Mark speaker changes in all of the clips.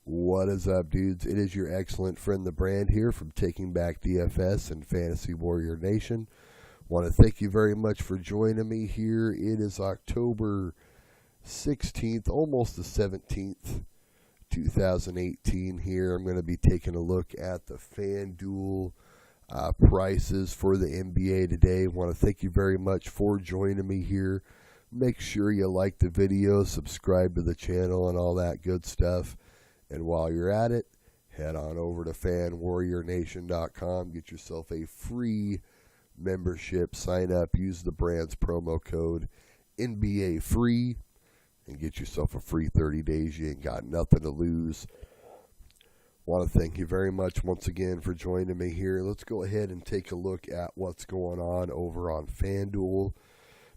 Speaker 1: What is up, dudes? It is your excellent friend, the Brand, here from Taking Back DFS and Fantasy Warrior Nation. Want to thank you very much for joining me here. It is October 16th, almost the 17th, 2018 here. I'm going to be taking a look at the Fanduel prices for the NBA today. Want to thank you very much for joining me here. Make sure you like the video, subscribe to the channel, and all that good stuff. And while you're at it, head on over to fanwarriornation.com. Get yourself a free membership. Sign up. Use the Brand's promo code NBA free and get yourself a free 30 days. You ain't got nothing to lose. Want to thank you very much once again for joining me here. Let's go ahead and take a look at what's going on over on Fanduel.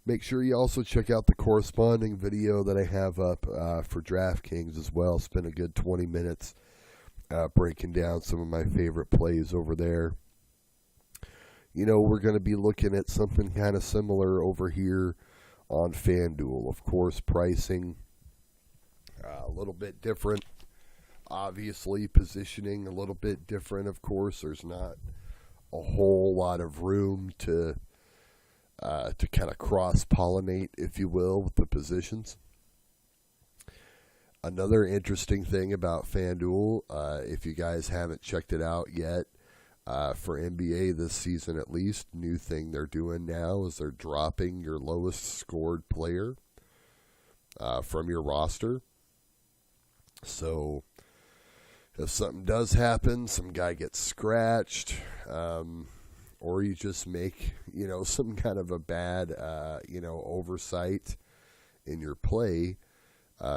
Speaker 1: Make sure you also check out the corresponding video that I have up for DraftKings as well. Spend a good 20 minutes breaking down some of my favorite plays over there. You know, we're going to be looking at something kind of similar over here on Fanduel. Of course, pricing a little bit different. Obviously, positioning a little bit different. Of course, there's not a whole lot of room to kind of cross-pollinate, if you will, with the positions. Another interesting thing about FanDuel, if you guys haven't checked it out yet, for NBA this season at least, new thing they're doing now is they're dropping your lowest scored player from your roster. So if something does happen, some guy gets scratched, or you just make, some kind of a bad, oversight in your play,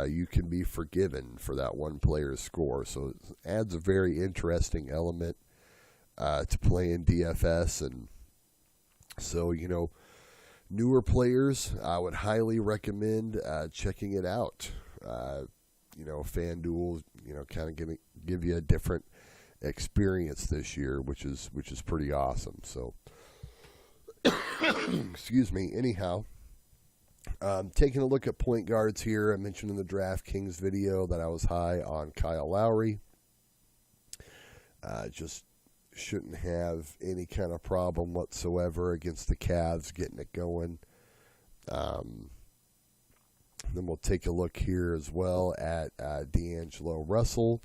Speaker 1: you can be forgiven for that one player's score. So it adds a very interesting element to playing DFS. And so, newer players, I would highly recommend checking it out. FanDuel, kind of give you a different experience this year, which is pretty awesome. So excuse me. Anyhow, taking a look at point guards here. I mentioned in the DraftKings video that I was high on Kyle Lowry. Just shouldn't have any kind of problem whatsoever against the Cavs getting it going. Then we'll take a look here as well at D'Angelo Russell.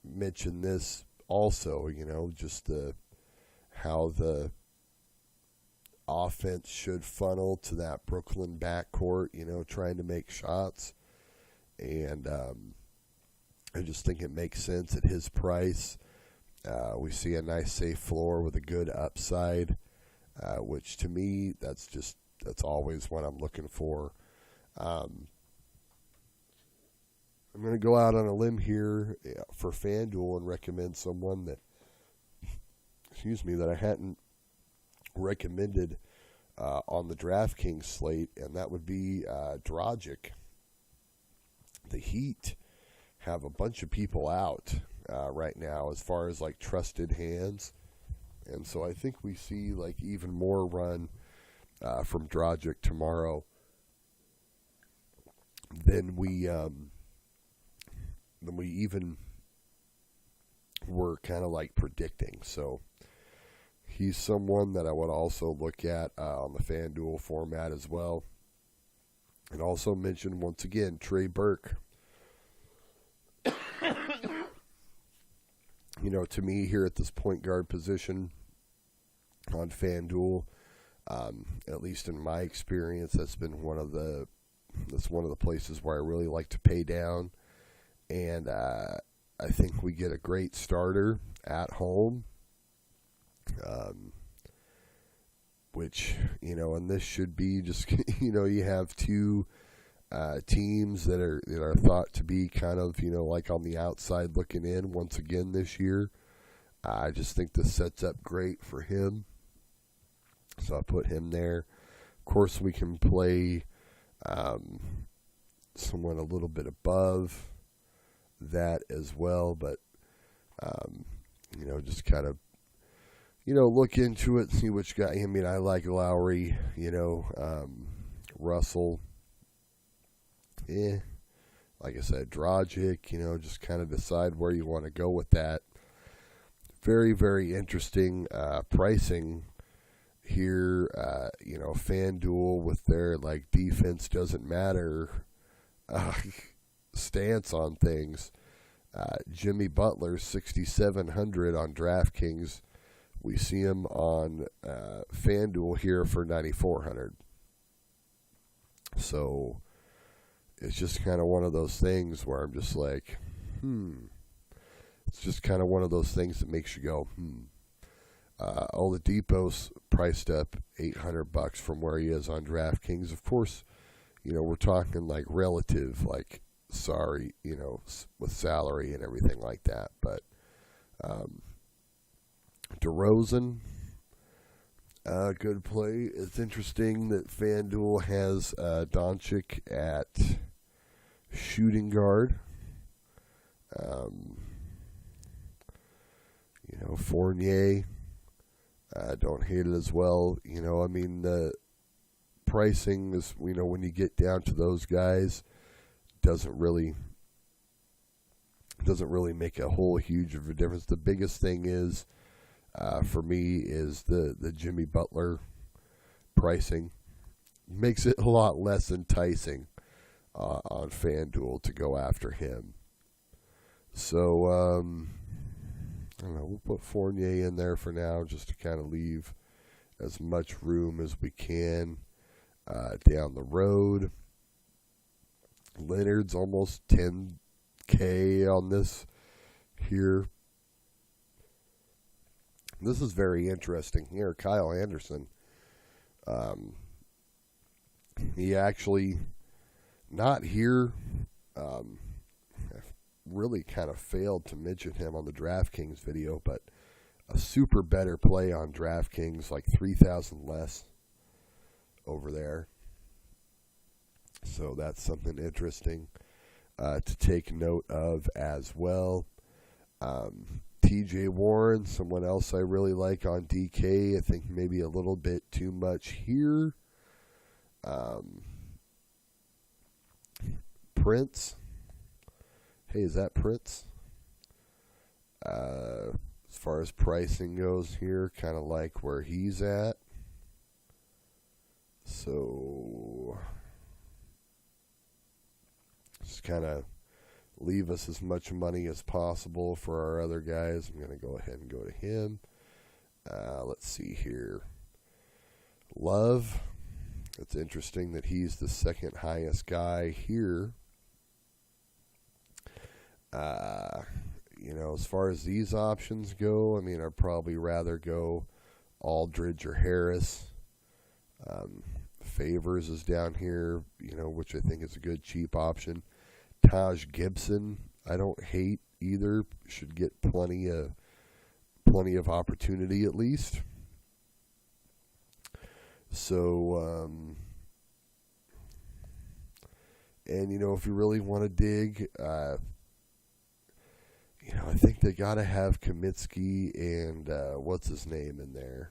Speaker 1: Mention this also, just how the offense should funnel to that Brooklyn backcourt, trying to make shots. And I just think it makes sense at his price. We see a nice safe floor with a good upside, which to me, that's always what I'm looking for. I'm going to go out on a limb here for FanDuel and recommend someone that I hadn't recommended on the DraftKings slate, and that would be Dragic. The Heat have a bunch of people out right now as far as like trusted hands, and so I think we see like even more run from Dragic tomorrow than we even were kind of like predicting. So he's someone that I would also look at on the FanDuel format as well. And also mention once again Trey Burke. To me here at this point guard position on FanDuel, at least in my experience, that's one of the places where I really like to pay down. And I think we get a great starter at home, which, and this should be just, you have two teams that are thought to be kind of, like on the outside looking in once again this year. I just think this sets up great for him. So I put him there. Of course, we can play someone a little bit above that as well, but just kind of look into it, see which guy. I mean, I like Lowry, Russell, like I said, Dragic, just kind of decide where you want to go with that. Very, very interesting pricing here. FanDuel with their defense doesn't matter stance on things. Jimmy Butler, 6,700 on DraftKings. We see him on FanDuel here for 9,400. So it's just kind of one of those things where I'm just like, It's just kind of one of those things that makes you go, Oladipo's priced up $800 from where he is on DraftKings. Of course, we're talking relative, sorry, with salary and everything like that. But DeRozan, good play. It's interesting that FanDuel has Doncic at shooting guard. Fournier, don't hate it as well. The pricing is, when you get down to those guys, doesn't really make a whole huge of a difference. The biggest thing is, for me, is the Jimmy Butler pricing. Makes it a lot less enticing on FanDuel to go after him. So, I don't know, we'll put Fournier in there for now just to kind of leave as much room as we can down the road. Leonard's almost 10K on this here. This is very interesting here. Kyle Anderson. He actually, not here. Really kind of failed to mention him on the DraftKings video, but a super better play on DraftKings, 3,000 less over there. So that's something interesting to take note of as well. TJ Warren, someone else I really like on DK. I think maybe a little bit too much here. Prince. Hey, is that Prince? As far as pricing goes here, kind of like where he's at. So, just kind of leave us as much money as possible for our other guys. I'm going to go ahead and go to him. Let's see here. Love. It's interesting that he's the second highest guy here. As far as these options go, I'd probably rather go Aldridge or Harris. Favors is down here, which I think is a good cheap option. Taj Gibson, I don't hate either. Should get plenty of opportunity at least. So, and if you really want to dig, I think they got to have Kaminsky and what's his name in there.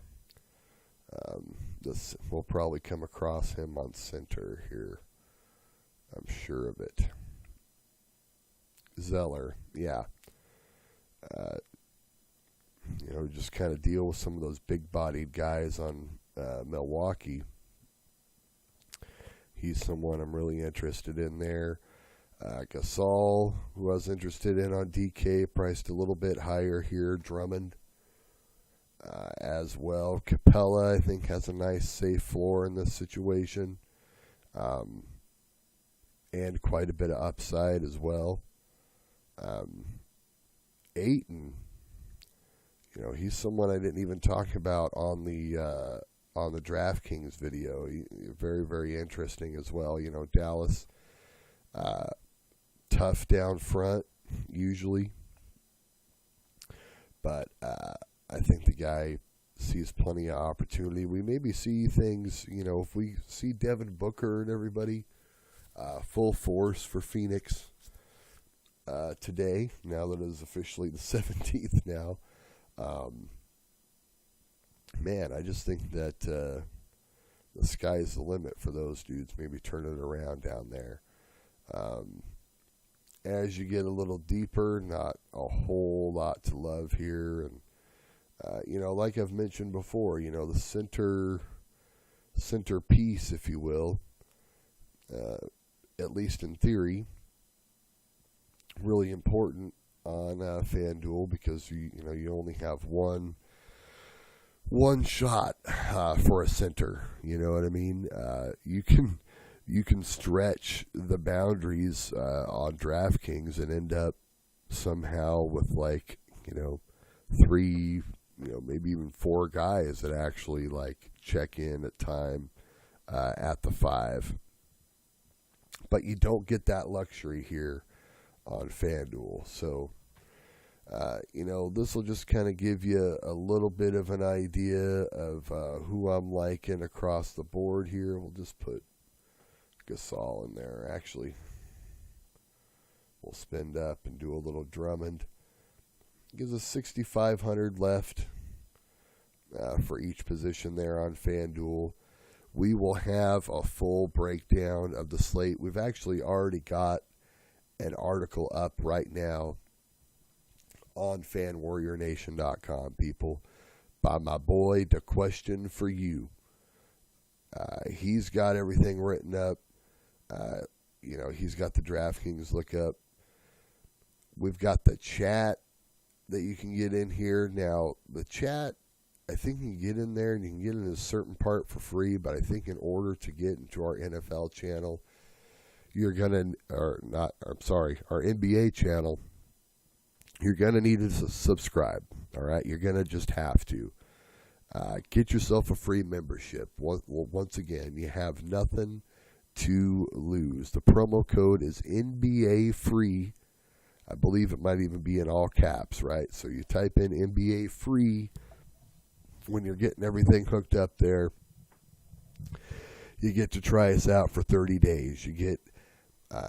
Speaker 1: We'll probably come across him on center here. I'm sure of it. Zeller, yeah. Just kind of deal with some of those big-bodied guys on Milwaukee. He's someone I'm really interested in there. Gasol, who I was interested in on DK, priced a little bit higher here. Drummond as well. Capella, I think, has a nice safe floor in this situation. And quite a bit of upside as well. Ayton, he's someone I didn't even talk about on the DraftKings video. Very, very interesting as well. Dallas, tough down front usually, but I think the guy sees plenty of opportunity. We maybe see things, if we see Devin Booker and everybody full force for Phoenix today, now that it is officially the 17th now. Man, I just think that the sky's the limit for those dudes. Maybe turn it around down there. as you get a little deeper, not a whole lot to love here. And, like I've mentioned before, the centerpiece, if you will, at least in theory, really important on Fanduel, because you only have one shot for a center. You know what I mean? You can stretch the boundaries on DraftKings and end up somehow with three, maybe even four guys that actually check in at time at the 5. But you don't get that luxury here on FanDuel. So, this will just kind of give you a little bit of an idea of who I'm liking across the board here. We'll just put Gasol in there. Actually, we'll spend up and do a little Drummond. Gives us 6,500 left for each position there on FanDuel. We will have a full breakdown of the slate. We've actually already got an article up right now on fanwarriornation.com, people, by my boy, The Question For You. He's got everything written up. He's got the DraftKings lookup. We've got the chat that you can get in here. Now, the chat, I think you can get in there and you can get in a certain part for free, but I think in order to get into our NFL channel, our NBA channel, you're going to need to subscribe, all right? You're going to just have to. Get yourself a free membership. Once again, you have nothing to lose. The promo code is NBA free. I believe it might even be in all caps, right? So you type in NBA free when you're getting everything hooked up there. You get to try us out for 30 days. You get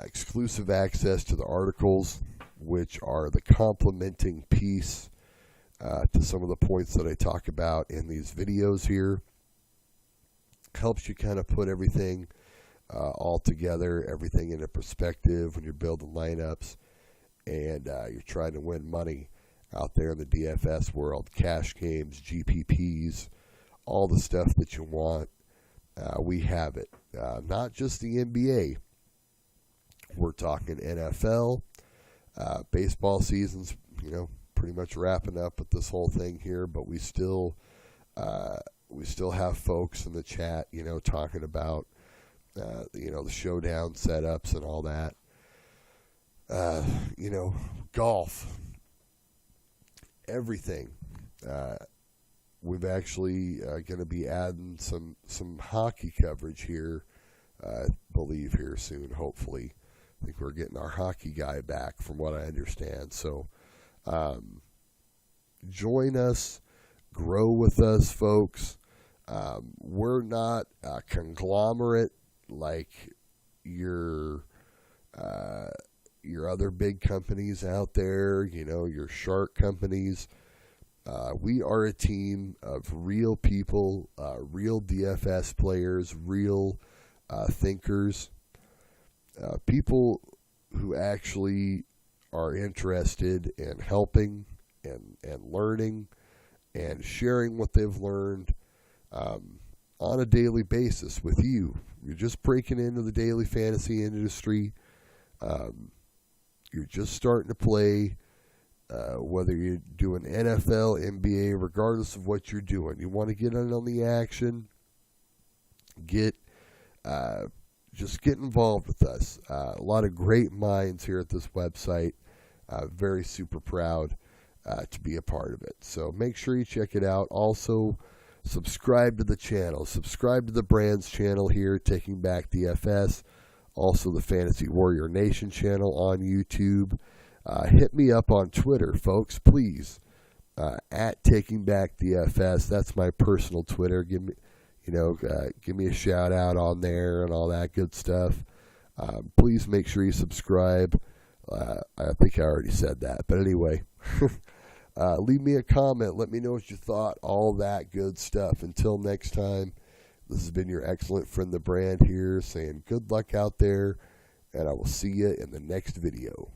Speaker 1: exclusive access to the articles, which are the complementing piece to some of the points that I talk about in these videos here. Helps you kind of put everything all together, everything in a perspective when you're building lineups and you're trying to win money out there in the DFS world. Cash games, GPPs, all the stuff that you want. We have it. Not just the NBA. We're talking NFL. Baseball season's, pretty much wrapping up with this whole thing here, but we still have folks in the chat, talking about, the showdown setups and all that. Golf, everything. We've actually going to be adding some hockey coverage here, I believe here soon, hopefully. I think we're getting our hockey guy back from what I understand. So join us, grow with us, folks. We're not a conglomerate like your other big companies out there, your shark companies. We are a team of real people, real DFS players, real thinkers, people who actually are interested in helping and learning and sharing what they've learned on a daily basis with you. You're just breaking into the daily fantasy industry. You're just starting to play, whether you're doing NFL, NBA, regardless of what you're doing. You want to get in on the action, just get involved with us. A lot of great minds here at this website. Very super proud to be a part of it. So make sure you check it out. Also, subscribe to the channel. Subscribe to the brand's channel here, Taking Back DFS. Also, the Fantasy Warrior Nation channel on YouTube. Hit me up on Twitter, folks, please. At Taking Back DFS. That's my personal Twitter. Give me a shout out on there and all that good stuff. Please make sure you subscribe. I think I already said that, but anyway, leave me a comment. Let me know what you thought. All that good stuff. Until next time, this has been your excellent friend, the brand here, saying good luck out there, and I will see you in the next video.